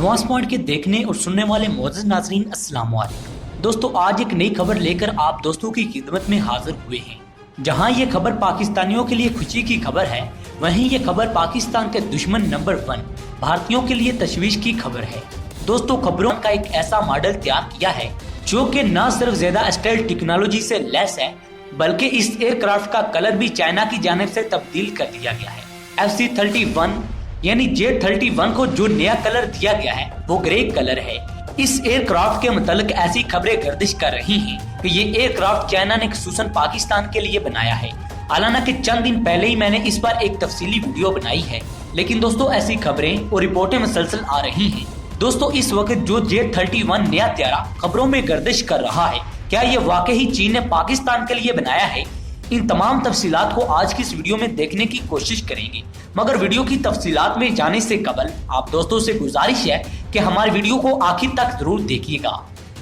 Advance point के देखने और सुनने वाले मोअज़्ज़ज़ नाज़रीन अस्सलाम वालेकुम। दोस्तों आज एक नई खबर लेकर आप दोस्तों की खिदमत में हाजिर हुए हैं। जहां ये खबर पाकिस्तानियों के लिए खुशी की खबर है, वहीं ये खबर पाकिस्तान के दुश्मन नंबर 1 भारतीयों के लिए तशवीश की खबर है। दोस्तों खबरों का एक ऐसा मॉडल तैयार किया है जो कि न सिर्फ ज्यादा स्टाइल टेक्नोलॉजी से लैस है, बल्कि इस एयरक्राफ्ट का कलर भी चाइना की जानिब से तब्दील कर दिया गया है। FC-31 यानी J-31 को जो नया कलर दिया गया है वो ग्रे कलर है। इस एयरक्राफ्ट के मुतालिक ऐसी खबरें गर्दिश कर रही हैं कि ये एयरक्राफ्ट चाइना ने खुसूसन पाकिस्तान के लिए बनाया है। हालांकि चंद दिन पहले ही मैंने इस पर एक तफसीली वीडियो बनाई है, लेकिन दोस्तों ऐसी खबरें और रिपोर्टें मुसलसल आ रही हैं। दोस्तों इस वक्त जो J-31 नया त्यारा खबरों में गर्दिश कर रहा है, क्या ये वाकई चीन ने पाकिस्तान के लिए बनाया है? इन तमाम तफसीलात को आज की इस वीडियो में देखने की कोशिश करेंगे, मगर वीडियो की तफसीलात में जाने से कबल आप दोस्तों से गुजारिश है कि हमारी वीडियो को आखिर तक जरूर देखिएगा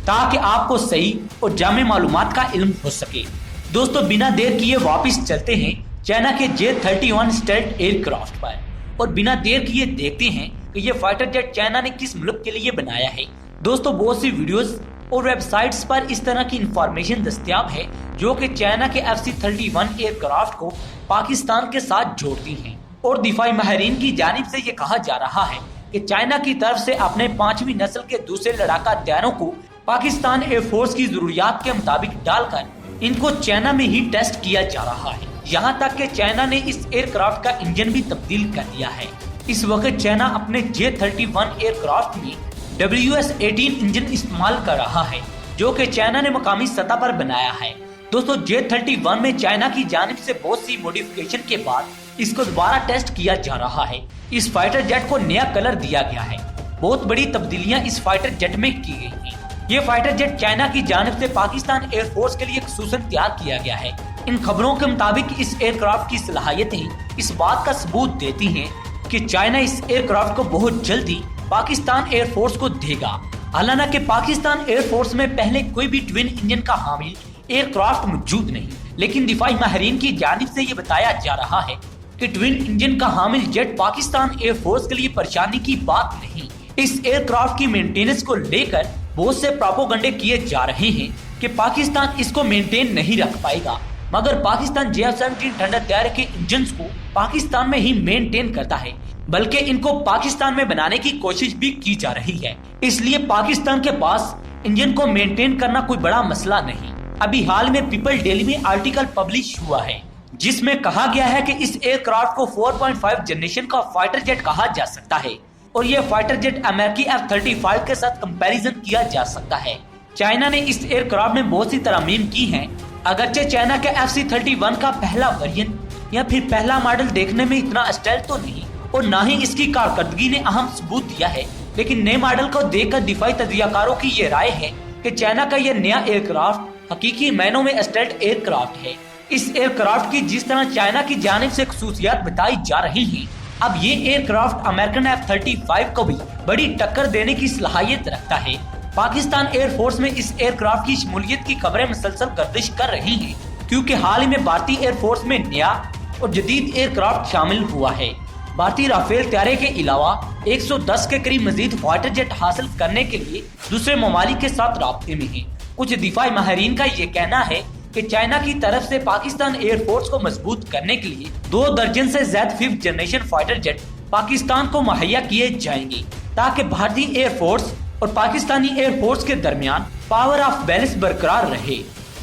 ताकि आपको सही और जामे मालूमात का इल्म हो सके। दोस्तों बिना देर किए वापस चलते हैं चाइना के J-31 स्टेल्थ एयरक्राफ्ट पर और बिना देर किए देखते हैं कि ये फाइटर जेट चाइना ने किस मुल्क के लिए बनाया है। दोस्तों बहुत सी वीडियोस और वेबसाइट्स पर इस तरह की इंफॉर्मेशन दस्तयाब है जो कि चाइना के FC-31 एयरक्राफ्ट को पाकिस्तान के साथ जोड़ती हैं और दिफाई माहिरीन की जानिब से ये कहा जा रहा है कि चाइना की तरफ से अपने 5वीं नस्ल के दूसरे लड़ाका तैयारों को पाकिस्तान एयरफोर्स की जरूरियात के मुताबिक डालकर इनको चाइना में ही टेस्ट किया जा रहा है। यहाँ तक कि चाइना ने इस एयरक्राफ्ट का इंजन भी तब्दील कर दिया है। इस वक्त चाइना अपने J-31 एयरक्राफ्ट में WS-18 इंजन इस्तेमाल कर रहा है जो कि चाइना ने मकामी सतह पर बनाया है। दोस्तों J-31 में चाइना की जानिब से बहुत सी मॉडिफिकेशन के बाद इसको दोबारा टेस्ट किया जा रहा है। इस फाइटर जेट को नया कलर दिया गया है। बहुत बड़ी तब्दीलियां इस फाइटर जेट में की गई हैं। ये फाइटर जेट चाइना की जानिब से पाकिस्तान एयरफोर्स के लिए खुसूसन तैयार किया गया है। इन खबरों के मुताबिक इस एयरक्राफ्ट की सलाहियतें इस बात का सबूत देती हैं कि चाइना इस एयरक्राफ्ट को बहुत जल्दी पाकिस्तान एयरफोर्स को देगा। हालांकि पाकिस्तान एयरफोर्स में पहले कोई भी ट्विन इंजन का हामिल एयरक्राफ्ट मौजूद नहीं, लेकिन दिफाई माहिरीन की जानिब से ये बताया जा रहा है कि ट्विन इंजन का हामिल जेट पाकिस्तान एयरफोर्स के लिए परेशानी की बात नहीं। इस एयरक्राफ्ट की मेंटेनेंस को लेकर बहुत से प्रोपेगेंडे किए जा रहे हैं कि पाकिस्तान इसको मेंटेन नहीं रख पाएगा, मगर पाकिस्तान J-17 ठंडा तैयार के इंजन को पाकिस्तान में ही मेंटेन करता है, बल्कि इनको पाकिस्तान में बनाने की कोशिश भी की जा रही है। इसलिए पाकिस्तान के पास इंजन को मेंटेन करना कोई बड़ा मसला नहीं। अभी हाल में पीपल डेली में आर्टिकल पब्लिश हुआ है जिसमें कहा गया है कि इस एयरक्राफ्ट को 4.5 जनरेशन का फाइटर जेट कहा जा सकता है और यह फाइटर जेट अमेरिकी F-35 के साथ कंपैरिजन किया जा सकता है। चाइना ने इस एयरक्राफ्ट में बहुत सी तरमीम की हैं। अगरचे चाइना के FC-31 का पहला वेरिएंट या फिर पहला मॉडल देखने में इतना स्टाइल तो नहीं और न ही इसकी कारकर्दगी ने अहम सबूत दिया है, लेकिन नए मॉडल को देखकर दिफाई तजरियाकारों की ये राय है कि चाइना का यह नया एयरक्राफ्ट हकीकी मायनों में स्टेल्थ एयरक्राफ्ट है। इस एयरक्राफ्ट की जिस तरह चाइना की जानिब से खसूसियात बताई जा रही हैं, अब ये एयरक्राफ्ट अमेरिकन F-35 को भी बड़ी टक्कर देने की सलाहियत रखता है। पाकिस्तान एयरफोर्स में इस एयरक्राफ्ट की शमूलियत की खबरें मुसलसल गर्दिश कर रही हैं, क्योंकि हाल ही में भारतीय एयरफोर्स में नया और जदीद एयरक्राफ्ट शामिल हुआ है। भारतीय राफेल तैयारे के अलावा 110 के करीब मजीद फाइटर जेट हासिल करने के लिए दूसरे ममालिक के साथ राब्ते में है। कुछ दिफाई माहिरीन का ये कहना है कि चाइना की तरफ से पाकिस्तान एयरफोर्स को मजबूत करने के लिए 2 दर्जन से ज्यादा 5th generation fighter jet Pakistan को मुहैया किए जाएंगे ताकि भारतीय एयरफोर्स और पाकिस्तानी एयरफोर्स के दरमियान पावर ऑफ बैलेंस बरकरार रहे।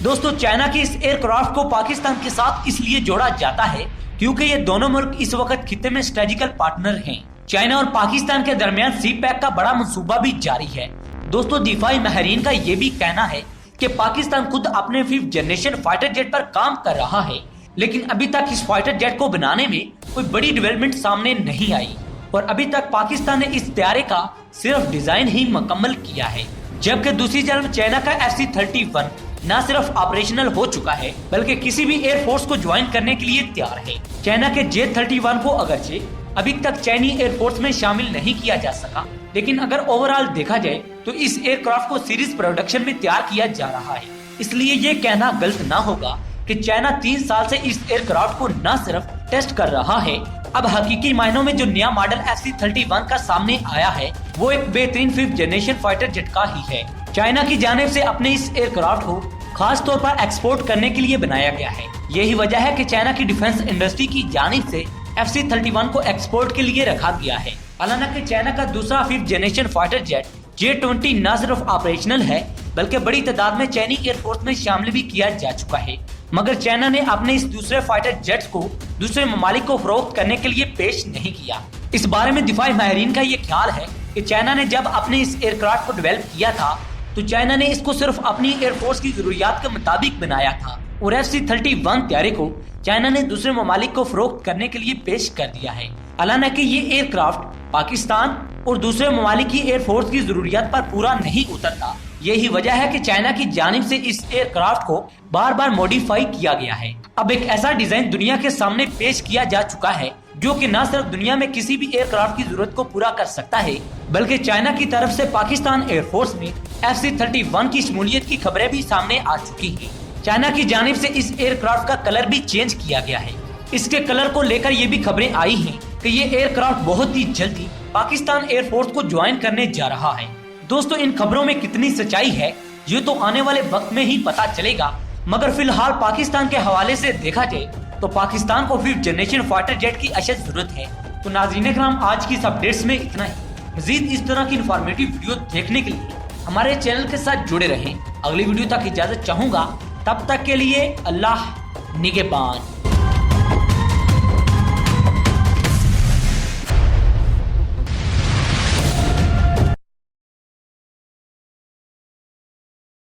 दोस्तों चाइना के इस एयरक्राफ्ट को पाकिस्तान के साथ इसलिए जोड़ा जाता है क्योंकि ये दोनों मुल्क इस वक्त खित्ते में स्ट्रेटेजिकल पार्टनर हैं। चाइना और पाकिस्तान के दरमियान सी-पैक का बड़ा मंसूबा भी जारी है। दोस्तों दिफाई माहिरीन का ये भी कहना है कि पाकिस्तान खुद अपने 5th जनरेशन फाइटर जेट पर काम कर रहा है, लेकिन अभी तक इस फाइटर जेट को बनाने में कोई बड़ी डेवलपमेंट सामने नहीं आई और अभी तक पाकिस्तान ने इस तैयारे का सिर्फ डिजाइन ही मुकम्मल किया है। जबकि दूसरी तरफ चाइना का FC-31 न सिर्फ ऑपरेशनल हो चुका है बल्कि किसी भी एयरफोर्स को ज्वाइन करने के लिए तैयार है। चाइना के J-31 को अगरचे अभी तक चाइनी एयरफोर्स में शामिल नहीं किया जा सका, लेकिन अगर ओवरऑल देखा जाए तो इस एयरक्राफ्ट को सीरीज प्रोडक्शन में तैयार किया जा रहा है। इसलिए ये कहना गलत ना होगा कि चाइना 3 साल से इस एयरक्राफ्ट को न सिर्फ टेस्ट कर रहा है अब हकीकी मायनों में जो नया मॉडल FC-31 का सामने आया है वो एक बेहतरीन 5th जनरेशन फाइटर जेट का ही है। चाइना की जानिब से अपने इस एयरक्राफ्ट को खास तौर पर एक्सपोर्ट करने के लिए बनाया गया है। यही वजह है कि चाइना की डिफेंस इंडस्ट्री की जानिब से FC-31 को एक्सपोर्ट के लिए रखा गया है। हालांकि चाइना का दूसरा 5th generation fighter jet J-20 न सिर्फ ऑपरेशनल है बल्कि बड़ी तादाद में चाइनी एयरफोर्स में शामिल भी किया जा चुका है, मगर चाइना ने अपने इस दूसरे फाइटर जेट्स को दूसरे ममालिक को फरोख्त करने के लिए पेश नहीं किया। इस बारे में दिफाई माहिरीन का ये ख्याल है कि चाइना ने जब अपने इस एयरक्राफ्ट को डेवलप किया था तो चाइना ने इसको सिर्फ अपनी एयरफोर्स की जरूरियात के मुताबिक बनाया था और FC-31 तैयारी को चाइना ने दूसरे ममालिक को फरोख्त करने के लिए पेश कर दिया है। हालांकि ये एयरक्राफ्ट पाकिस्तान और दूसरे ममालिक की एयरफोर्स की जरूरियात पर पूरा नहीं उतरता। यही वजह है कि चाइना की जानिब से इस एयरक्राफ्ट को बार बार मॉडिफाई किया गया है। अब एक ऐसा डिजाइन दुनिया के सामने पेश किया जा चुका है जो कि न सिर्फ दुनिया में किसी भी एयरक्राफ्ट की जरूरत को पूरा कर सकता है बल्कि चाइना की तरफ से पाकिस्तान एयरफोर्स में FC-31 की शमूलियत की खबरें भी सामने आ चुकी हैं। चाइना की जानिब से इस एयरक्राफ्ट का कलर भी चेंज किया गया है। इसके कलर को लेकर ये भी खबरें आई हैं कि ये एयरक्राफ्ट बहुत ही जल्दी पाकिस्तान एयरफोर्स को ज्वाइन करने जा रहा है। दोस्तों, इन खबरों में कितनी सच्चाई है ये तो आने वाले वक्त में ही पता चलेगा, मगर फिलहाल पाकिस्तान के हवाले से देखा जाए तो पाकिस्तान को 5th जनरेशन फाइटर जेट की अशद जरूरत है। तो नाज़रीन कराम, आज की इस अपडेट्स में इतना ही। मजीद इस तरह की इंफॉर्मेटिव वीडियो देखने के लिए हमारे चैनल के साथ जुड़े रहें। अगली वीडियो तक इजाजत चाहूंगा, तब तक के लिए अल्लाह निगहबान।